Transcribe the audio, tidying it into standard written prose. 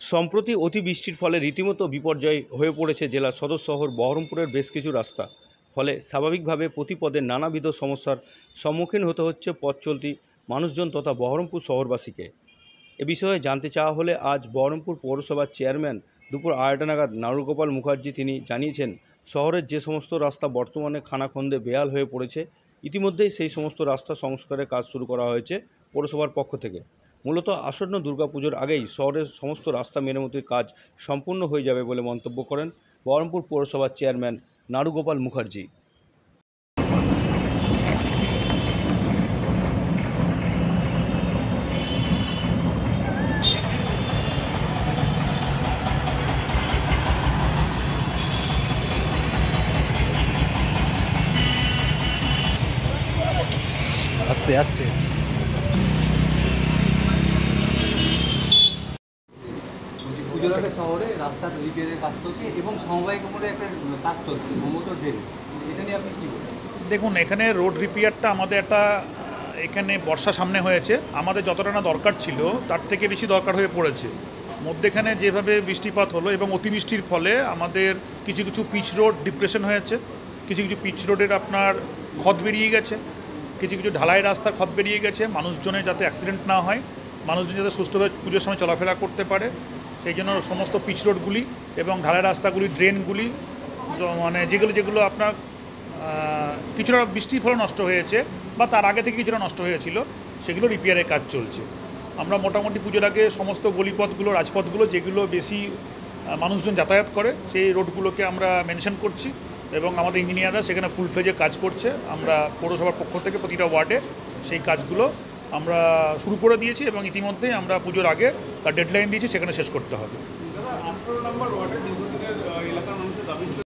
সম্প্রতি অতিবৃষ্টির ফলে রীতিমতো বিপর্যয় হয়ে পড়েছে জেলার সদর শহর বহরমপুরের বেশ কিছু রাস্তা। ফলে স্বাভাবিকভাবে প্রতি পদে নানাবিধ সমস্যার সম্মুখীন হতে হচ্ছে পথ চলতি মানুষজন তথা বহরমপুর শহরবাসীকে। এ বিষয়ে জানতে চাওয়া হলে আজ বহরমপুর পৌরসভার চেয়ারম্যান দুপুর 2:30 নাগাদ নারুগোপাল মুখার্জি তিনি জানিয়েছেন, শহরের যে সমস্ত রাস্তা বর্তমানে খানাখন্দে বেহাল হয়ে পড়েছে, ইতিমধ্যেই সেই সমস্ত রাস্তা সংস্কারের কাজ শুরু করা হয়েছে পৌরসভার পক্ষ থেকে। মূলত আসন্ন দুর্গাপুজোর আগেই শহরের সমস্ত রাস্তা মেরামতির কাজ সম্পূর্ণ হয়ে যাবে বলে মন্তব্য করেন বহরমপুর পৌরসভার চেয়ারম্যান নারুগোপাল মুখার্জি। আস্তে আস্তে পুজোর আগে শহরে রাস্তার রিপেয়ারের কাজ চলছে এবং সমবায় মোড়ে একটা কাজ চলছে মমতো ড্রেন, এটা নিয়ে আপনি কী বলছেন? দেখুন, এখানে রোড রিপেয়ারটা আমাদের একটা এখানে বর্ষা সামনে হয়েছে, আমাদের যতটা না দরকার ছিল তার থেকে বেশি দরকার হয়ে পড়েছে। মধ্যেখানে যেভাবে বৃষ্টিপাত হলো এবং অতিবৃষ্টির ফলে আমাদের কিছু কিছু পিচ রোড ডিপ্রেশন হয়েছে, কিছু কিছু পিচ রোডের আপনার খদ বেরিয়ে গেছে, কিছু কিছু ঢালাই রাস্তার খদ বেরিয়ে গেছে, মানুষজনের যাতে অ্যাক্সিডেন্ট না হয়, মানুষজন যাতে সুষ্ঠুভাবে পুজোর সময় চলাফেরা করতে পারে, সেই জন্য সমস্ত পিচ রোডগুলি এবং ঢালাই রাস্তাগুলি, ড্রেনগুলি মানে যেগুলো আপনার কিছুটা বৃষ্টির ফলে নষ্ট হয়েছে বা তার আগে থেকে কিছুটা নষ্ট হয়েছিল, সেগুলো রিপেয়ারের কাজ চলছে। আমরা মোটামুটি পুজোর আগে সমস্ত গলিপথগুলো, রাজপথগুলো যেগুলো বেশি মানুষজন যাতায়াত করে, সেই রোডগুলোকে আমরা মেনশন করছি এবং আমাদের ইঞ্জিনিয়াররা সেখানে ফুল ফেজে কাজ করছে। আমরা পৌরসভার পক্ষ থেকে প্রতিটা ওয়ার্ডে সেই কাজগুলো আমরা শুরু করে দিয়েছি এবং ইতিমধ্যেই আমরা পুজোর আগে তার ডেডলাইন দিয়েছি, সেখানে শেষ করতে হবে। 18 নম্বর ওয়ার্ডে দীর্ঘদিনের